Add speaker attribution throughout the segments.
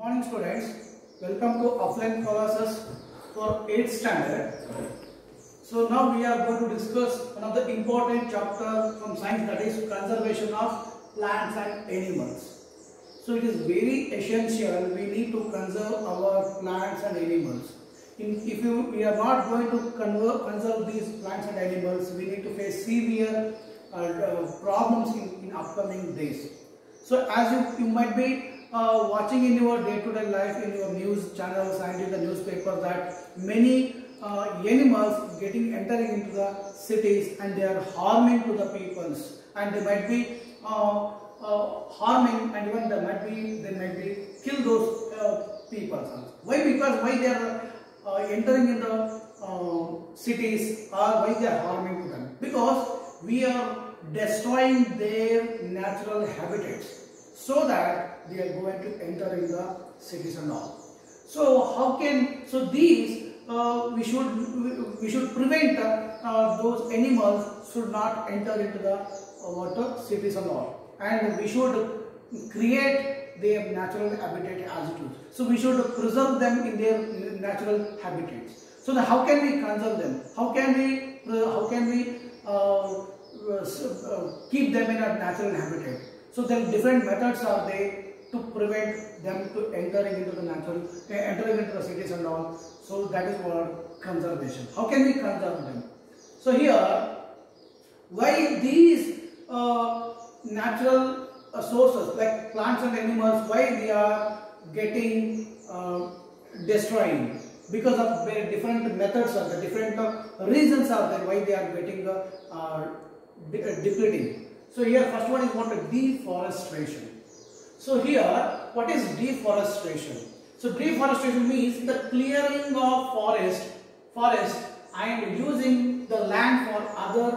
Speaker 1: Morning students, welcome to offline classes for 8th standard. So now we are going to discuss one of the important chapter from science, that is conservation of plants and animals. So it is very essential, we need to conserve our plants and animals. We are not going to conserve these plants and animals, we need to face severe problems in upcoming days. So as you might be watching in your day-to-day life, in your news channels and in the newspaper, that many animals entering into the cities and they are harming to the peoples, and they might be harming, and even they might be kill those people. Why? Because why they are entering in the cities, or why they are harming to them? Because we are destroying their natural habitats, so that they are going to enter in the cities and all. So these we should prevent those animals should not enter into the cities and all, and we should create their natural habitat as it is. So we should preserve them in their natural habitats. So how can we conserve them? How can we keep them in a natural habitat? So then different methods are there to prevent them to entering into the cities and all. So that is what conservation. How can we conserve them? So here, why these natural sources like plants and animals, why they are getting destroying? Because of very different methods are there, different reasons are there why they are getting depleting. So here first one is what? Deforestation. So here, what is deforestation? So deforestation means the clearing of forest and using the land for other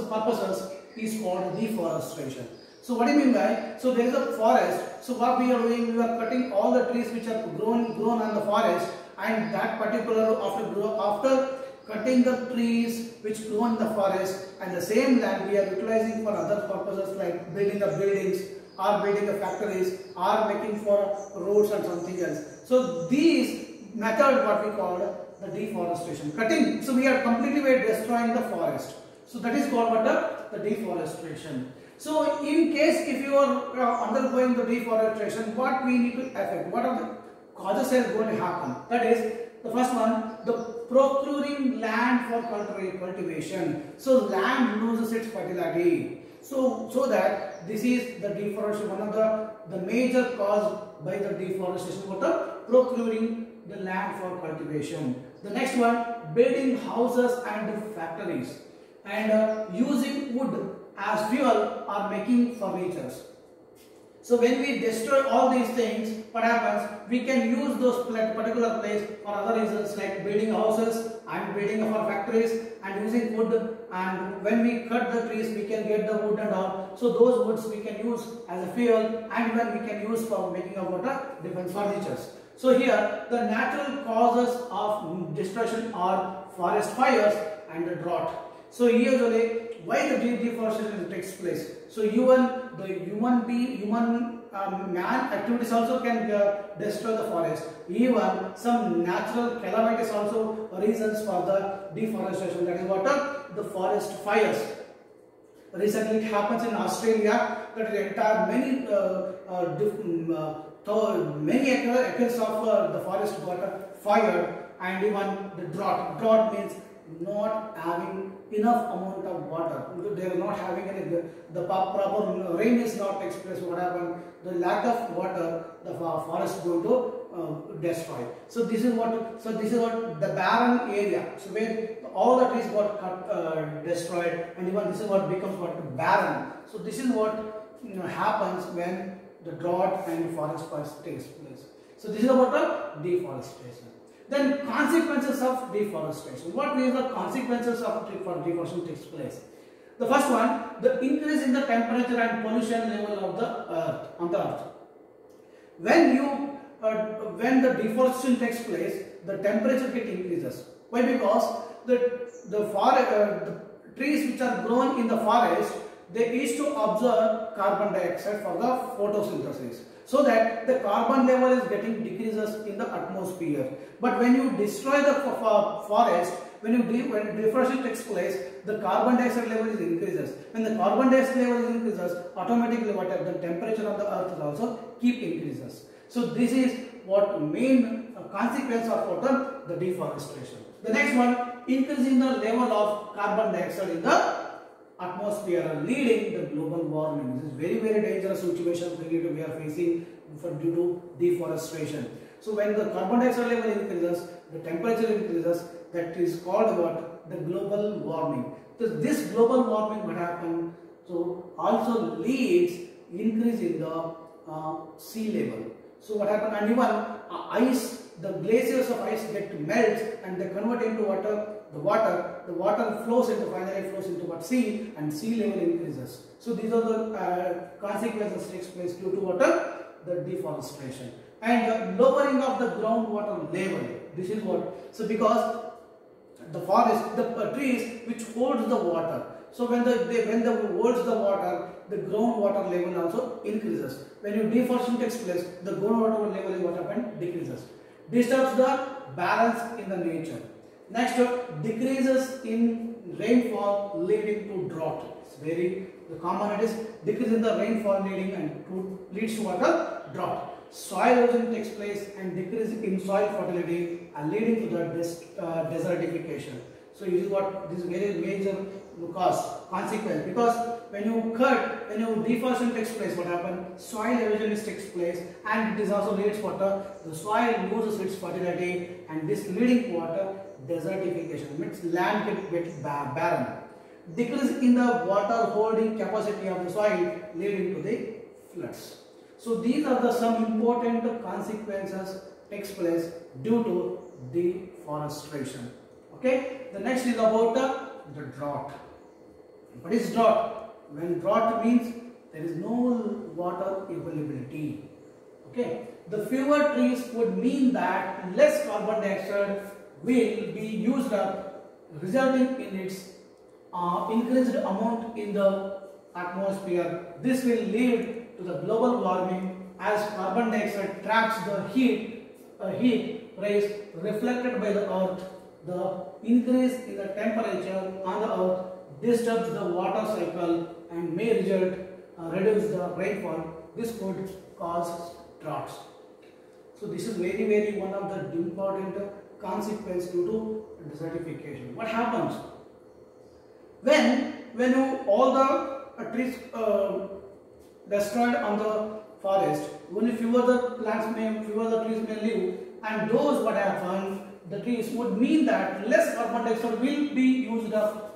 Speaker 1: purposes is called deforestation. So what do you mean by? So there is a forest. So what we are doing, we are cutting all the trees which are grown on the forest, and that particular after cutting the trees which grow in the forest, and the same land we are utilizing for other purposes like building the buildings, or building the factories, or making for roads and something else. So these method what we call the deforestation, cutting. So we are completely destroying the forest. So that is called what? The deforestation. So in case if you are undergoing the deforestation, what we need to affect? What are the causes are going to happen? That is, the first one, the procuring land for cultivation. So land loses its fertility. So that this is the deforestation, one of the major cause by the deforestation, what the procuring the land for cultivation. The next one, building houses and factories, and using wood as fuel or making furniture. So when we destroy all these things, what happens? We can use those particular place for other reasons like building houses and building of our factories and using wood. And when we cut the trees, we can get the wood and all. So those woods we can use as a fuel, and even we can use for making of different furnitures. So here the natural causes of destruction are forest fires and the drought. So usually why the deforestation takes place? So human man activities also can destroy the forest. Even some natural calamities also reasons for the deforestation. That is what? The forest fires. Recently it happens in Australia that the entire many acres of the forest got fired, and even the drought. Drought means not having enough amount of water. They are not having any, the proper rain is not takes place. What happened? The lack of water, the forest is going to destroy. So this is what the barren area. So where all the trees got cut, destroyed, and even this is what becomes what? Barren. So this is what happens when the drought and forest fire takes place. So this is what the deforestation. Then consequences of deforestation. What is the consequences of deforestation takes place? The first one, the increase in the temperature and pollution level of the earth, on the earth. When the deforestation takes place, the temperature increases. Why? Because the trees which are grown in the forest, they used to absorb carbon dioxide for the photosynthesis. so that the carbon level is getting decreases in the atmosphere. But when you destroy the forest, when deforestation takes place, the carbon dioxide level is increases. When the carbon dioxide level is increases, automatically the temperature of the earth is also keep increases. So this is what main consequence of what the deforestation. The next one, increasing the level of carbon dioxide in the atmosphere, leading the global warming. This is very dangerous situation we are facing due to deforestation. So when the carbon dioxide level increases, the temperature increases, that is called what? The global warming. So this global warming what happen? So also leads increase in the sea level. So what happen? And even ice, the glaciers of ice get melts and they convert into water. The water flows into what? Sea, and sea level increases. So these are the consequences takes place due to water, the deforestation. And lowering of the groundwater level. This is what? So because the forest, the trees which holds the water. So when the holds the water, the groundwater level also increases. When you deforestation takes place, the groundwater level is what happened? Decreases. Disturbs the balance in the nature. Next, decreases in rainfall leading to drought. It's very common. It is decrease in the rainfall leads to what? Drought. Soil erosion takes place and decrease in soil fertility and leading to the desertification. So this is very major consequence, because when you deforestation takes place, what happens? Soil erosion takes place, and this also leads to the soil loses its fertility, and this leading to desertification, means land gets barren. Decrease in the water holding capacity of the soil leading to the floods. So these are the some important consequences takes place due to deforestation. Okay. The next is about the drought. What is drought? When drought means there is no water availability. Okay. The fewer trees would mean that less carbon dioxide will be used up, resulting in its increased amount in the atmosphere. This will lead to the global warming, as carbon dioxide traps the heat rays reflected by the earth. The increase in the temperature on the earth disturbs the water cycle and may reduce the rainfall. This could cause droughts. So this is very one of the important consequence due to desertification. What happens when all the trees destroyed on the forest? Only fewer the trees may live, and those what happen, the trees would mean that less carbon dioxide will be used up.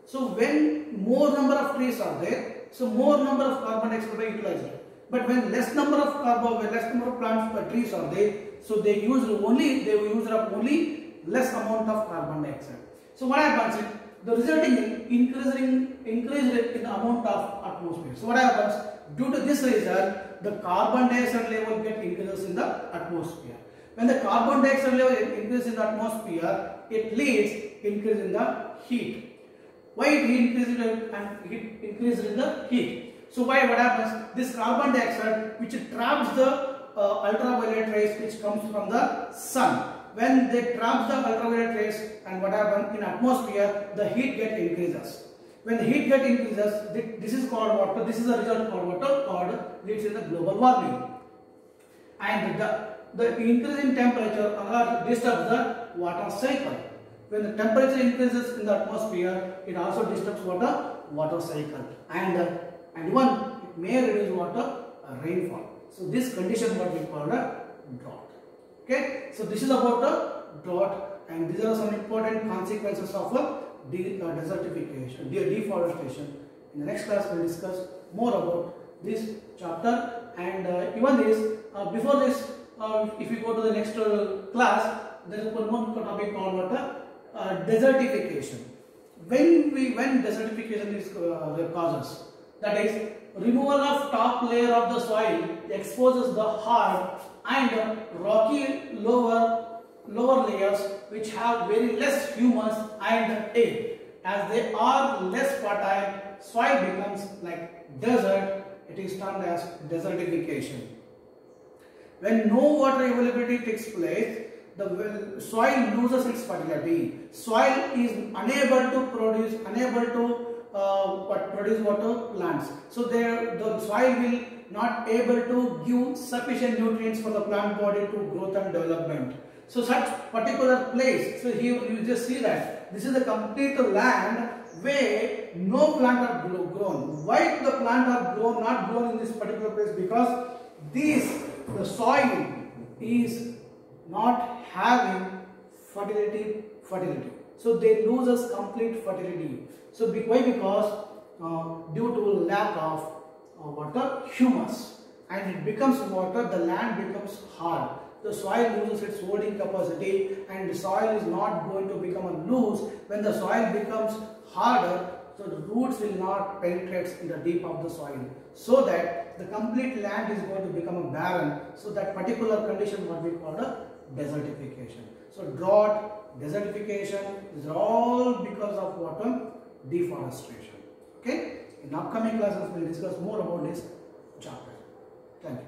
Speaker 1: So when more number of trees are there, so more number of carbon dioxide will be utilized. But when less number of plants trees are there, so they will use up only less amount of carbon dioxide. So what happens? The resulting increase in the amount of atmosphere. So what happens? Due to this reason, the carbon dioxide level increases in the atmosphere. When the carbon dioxide level increases in the atmosphere, it leads increase in the heat. Why it increases in the heat? So what happens? This carbon dioxide, which traps the ultraviolet rays which comes from the sun. When they trap the ultraviolet rays, and what happens in atmosphere, the heat increases. When the heat increases, this is called what? This is a result called what? Called leads in the global warming. And the increase in temperature disturbs the water cycle. When the temperature increases in the atmosphere, it also disturbs water cycle, and even it may reduce rainfall. So this condition what we call a drought. Okay, so this is about the drought, and these are some important consequences of desertification, deforestation. In the next class, we will discuss more about this chapter, and even this. Before this, if we go to the next class, there is one more topic called desertification. When desertification is causes, that is removal of top layer of the soil exposes the hard and rocky lower layers which have very less humus and air. As they are less fertile, soil becomes like desert. It is termed as desertification. When no water availability takes place, the soil loses its fertility. Soil is unable to produce water plants. So the soil will not able to give sufficient nutrients for the plant body to growth and development. So such particular place, so here you just see that this is a complete land where no plant are grown. Why the plant are not grown in this particular place? Because the soil is not having fertility. So they loses complete fertility. So why? Because due to lack of water, humus, and it becomes water, the land becomes hard. The soil loses its holding capacity, and the soil is not going to become a loose. When the soil becomes harder, so the roots will not penetrate in the deep of the soil, so that the complete land is going to become a barren. So that particular condition what we call a desertification. So drought, desertification, these are all because of water deforestation. Okay, in upcoming classes we will discuss more about this chapter. Thank you.